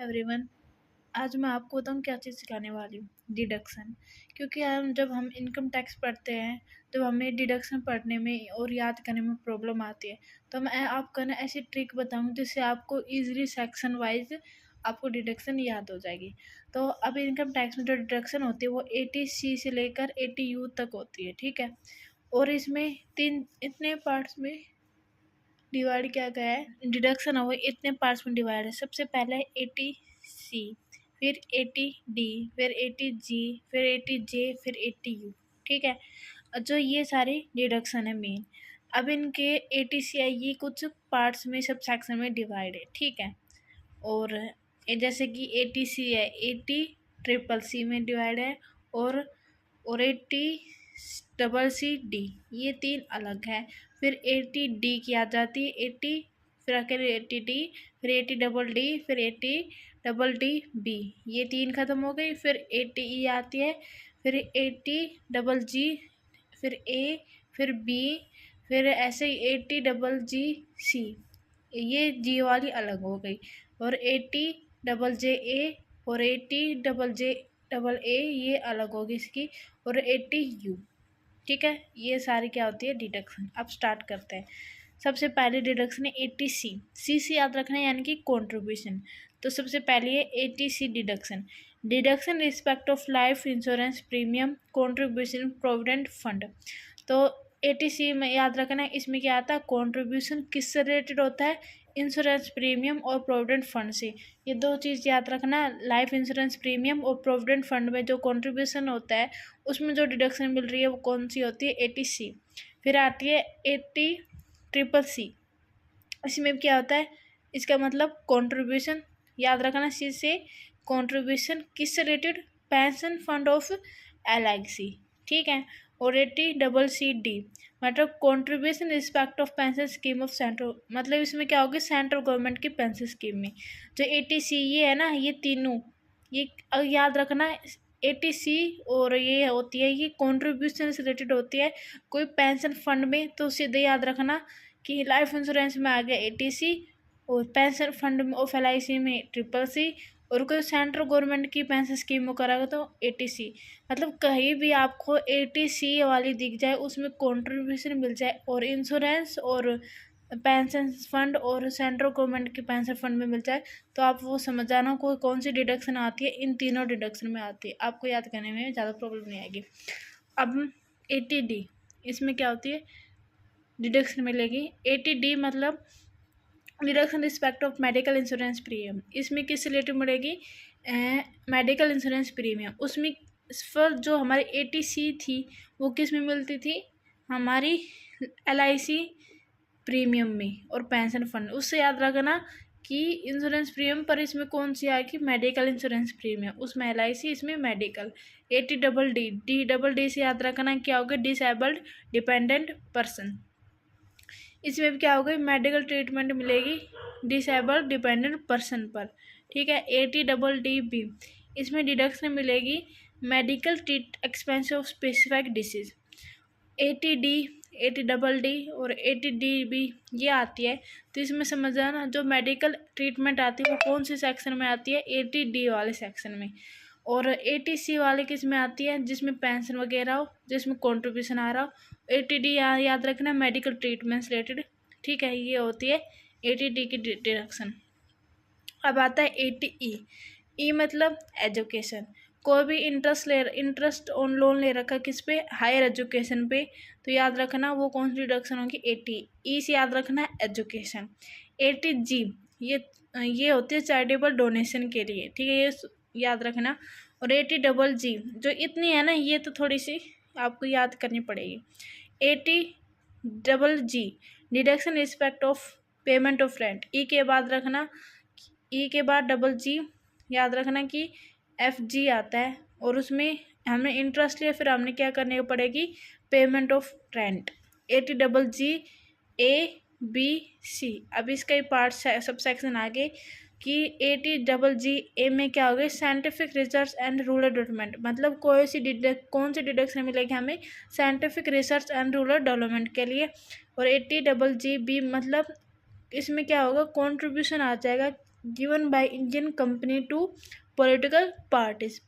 Everyone. आज मैं आपको बताऊँ क्या चीज़ सिखाने वाली हूँ, डिडक्शन। क्योंकि जब हम इनकम टैक्स पढ़ते हैं तो हमें डिडक्शन पढ़ने में और याद करने में प्रॉब्लम आती है। तो मैं आपको ना ऐसी ट्रिक बताऊँ जिससे आपको ईजिली सेक्शन वाइज आपको डिडक्शन याद हो जाएगी। तो अब इनकम टैक्स में जो डिडक्शन होती है वो 80C से लेकर 80U तक होती है, ठीक है। और इसमें तीन इतने पार्ट्स में डिवाइड किया गया है। डिडक्शन है वो इतने पार्ट्स में डिवाइड है। सबसे पहले 80C, फिर 80D, फिर 80G, फिर 80J, फिर 80U, ठीक है। जो ये सारे डिडक्शन है मेन। अब इनके 80C ये कुछ पार्ट्स में सब सेक्शन में डिवाइड है, ठीक है। और जैसे कि 80C है, 80CCC में डिवाइड है। और 80CCD ये तीन अलग है। फिर 80D की आ जाती है, 80, फिर आकर 80D, फिर 80DD, फिर 80DDB, ये तीन खत्म हो गई। फिर 80E आती है, फिर 80GG, फिर A, फिर B, फिर ऐसे ही 80GGC, ये G वाली अलग हो गई। और 80JJA और 80JJA ये अलग होगी इसकी। और 80U, ठीक है। ये सारी क्या होती है, डिडक्शन। अब स्टार्ट करते हैं। सबसे पहले डिडक्शन है 80C। सी याद रखना है, यानी कि कंट्रीब्यूशन। तो सबसे पहले है 80C deduction. Deduction respect of life insurance premium contribution provident fund. तो 80C में याद रखना है, इसमें क्या आता है, कंट्रीब्यूशन किससे रिलेटेड होता है, इंश्योरेंस प्रीमियम और प्रोविडेंट फंड से। ये दो चीज़ याद रखना है। लाइफ इंश्योरेंस प्रीमियम और प्रोविडेंट फंड में जो कंट्रीब्यूशन होता है उसमें जो डिडक्शन मिल रही है वो कौन सी होती है, 80C। फिर आती है 80CCC। इसमें क्या होता है, इसका मतलब कंट्रीब्यूशन याद रखना, सी से कंट्रीब्यूशन किससे related, pension fund of LIC, ठीक है। और 80CCD मतलब contribution respect of pension scheme of central, मतलब इसमें क्या होगी, सेंट्रल गवर्नमेंट की पेंशन स्कीम में। जो 80C ये है ना, ये तीनों ये याद रखना। 80C और ये होती है, ये कंट्रीब्यूशन से रिलेटेड होती है कोई पेंशन फंड में। तो सीधे याद रखना कि लाइफ इंश्योरेंस में आ गया 80C, और पेंशन फंड ऑफ LIC में CCC, और कोई सेंट्रल गवर्नमेंट की पेंशन स्कीम में कराएगा तो 80C। मतलब कहीं भी आपको 80C वाली दिख जाए उसमें कंट्रीब्यूशन मिल जाए, और इंश्योरेंस और पेंशन फंड और सेंट्रल गवर्नमेंट के पेंशन फंड में मिल जाए, तो आप वो समझ जाना कोई कौन सी डिडक्शन आती है, इन तीनों डिडक्शन में आती है। आपको याद करने में ज़्यादा प्रॉब्लम नहीं आएगी। अब 80D, इसमें क्या होती है, डिडक्शन मिलेगी। 80D मतलब deduction respect of medical insurance premium. इसमें किस रिलेटेड मिलेगी, मेडिकल इंश्योरेंस प्रीमियम। उसमें पर जो हमारी 80C थी वो किस में मिलती थी, हमारी LIC प्रीमियम में और पेंशन फंड। उससे याद रखना कि इंश्योरेंस प्रीमियम पर इसमें कौन सी आएगी, मेडिकल इंश्योरेंस प्रीमियम, उसमें LIC, इसमें मेडिकल। 80DD से याद रखना क्या होगा, डिसेबल्ड डिपेंडेंट पर्सन। इसमें भी क्या होगा, मेडिकल ट्रीटमेंट मिलेगी डिसेबल्ड डिपेंडेंट पर्सन पर, ठीक है। 80DDB, इसमें डिडक्शन मिलेगी medical treat expense of specific disease. 80D, 80DD और 80DB ये आती है। तो इसमें समझ जाना जो मेडिकल ट्रीटमेंट आती है वो कौन से सेक्शन में आती है, 80D वाले सेक्शन में। और 80C वाले किस में आती है, जिसमें पेंशन वगैरह हो, जिसमें कंट्रीब्यूशन आ रहा हो। 80D याद रखना, मेडिकल ट्रीटमेंट से रिलेटेड, ठीक है। ये होती है 80D की डिडक्शन। अब आता है 80E मतलब एजुकेशन। कोई भी इंटरेस्ट ऑन लोन ले रखा किस पे, हायर एजुकेशन पे, तो याद रखना वो कौन सी डिडक्शन होगी, 80E से याद रखना एजुकेशन। 80G ये होती है चैरिटेबल डोनेशन के लिए, ठीक है, ये याद रखना। और 80GG जो इतनी है ना, ये तो थोड़ी सी आपको याद करनी पड़ेगी। 80GG deduction respect of payment of rent. ई के बाद रखना, ई के बाद GG याद रखना कि FG आता है, और उसमें हमने इंटरेस्ट लिया, फिर हमने क्या करने पड़ेगी, payment of rent. 80GGA, B, C। अब इसका ही पार्ट सब सेक्शन आगे कि 80GGA में क्या हो गया, scientific research and rural development. मतलब कौन सी डिडक्शन मिलेगी हमें, scientific research and rural development के लिए। और 80GGB मतलब इसमें क्या होगा, कंट्रीब्यूशन आ जाएगा given by Indian company to political parties.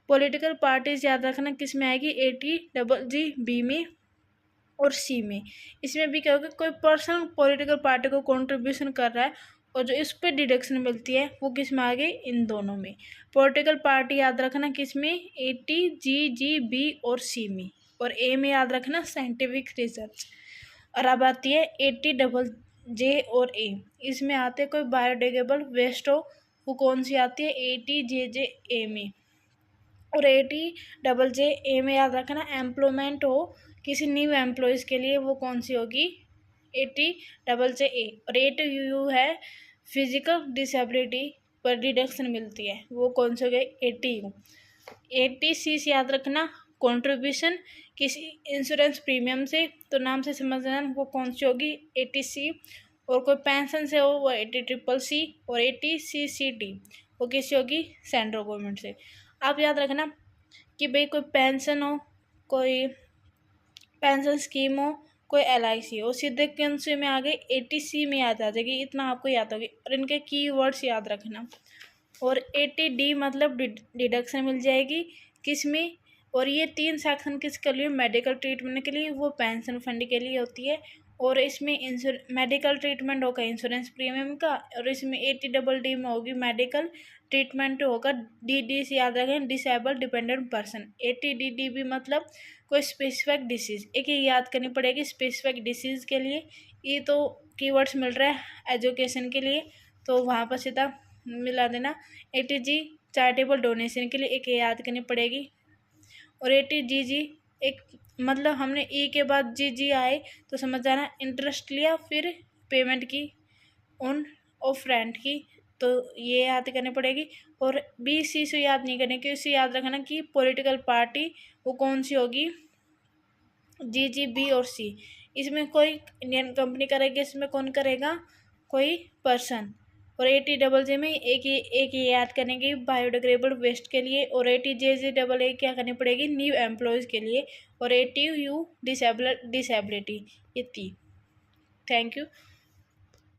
Political parties याद रखना किस में आएगी, ATGG में और सी में। इसमें भी क्या होगा, कोई पर्सन पॉलिटिकल पार्टी को कंट्रीब्यूशन कर रहा है और जो इस पर डिडक्शन मिलती है वो किस में आ गई, इन दोनों में। पॉलिटिकल पार्टी याद रखना किस में, ATGG और सी में, और ए में याद रखना साइंटिफिक रिसर्च। और अब आती है ATJJ और ए, इसमें आते हैं कोई बायोडिग्रेडेबल वेस्ट हो, वो कौन सी आती है, ATJJ में। और ATJJ में याद रखना एम्प्लॉयमेंट हो किसी न्यू एम्प्लॉयज़ के लिए, वो कौन सी होगी, ATJJ। और ATU है फिजिकल डिसेबिलिटी पर डिडक्शन मिलती है, वो कौन सी हो गई, ATU। ATC से याद रखना कंट्रीब्यूशन किसी इंश्योरेंस प्रीमियम से, तो नाम से समझना वो कौन सी होगी, ATC। और कोई पेंशन से हो वो ATCCC। और ATCCT वो किसी होगी, सेंट्रल गवर्नमेंट से। आप याद रखना कि भाई कोई पेंशन हो, कोई पेंशन स्कीम हो, कोई LIC हो, सीधे कौन से में आ गई, ATC में याद आ जाएगी, इतना आपको याद होगी। और इनके कीवर्ड्स याद रखना। और ATD मतलब डिडक्शन मिल जाएगी किस में, और ये 3 सेक्शन किसके लिए, मेडिकल ट्रीटमेंट के लिए, वो पेंशन फंड के लिए होती है। और इसमें मेडिकल ट्रीटमेंट होगा इंश्योरेंस प्रीमियम का, और इसमें ATDD में होगी मेडिकल ट्रीटमेंट होगा, DD से याद रखें डिसेबल डिपेंडेंट पर्सन। ATDD मतलब कोई स्पेसिफिक डिसीज़, एक ये याद करनी पड़ेगी स्पेसिफिक डिसीज़ के लिए। ये तो कीवर्ड्स मिल रहा है एजुकेशन के लिए, तो वहाँ पर सीधा मिला देना। ATG चैरिटेबल डोनेशन के लिए एक याद करनी पड़ेगी। और ATGG एक मतलब हमने E के बाद GG आए तो समझ जाना इंटरेस्ट लिया, फिर पेमेंट की ऑन ऑफ रेंट की, तो ये याद करनी पड़ेगी। और BC से याद नहीं करने की, इसे याद रखना कि पॉलिटिकल पार्टी वो कौन सी होगी, GG B और C। इसमें कोई इंडियन कंपनी करेगी, इसमें कौन करेगा, कोई पर्सन। और ATJJ में एक ये याद करेंगे बायोडिग्रेडेबल वेस्ट के लिए। और ATJJ क्या करनी पड़ेगी, न्यू एम्प्लॉयज़ के लिए। और ATU डिसेबिलिटी, ये 3। Thank you.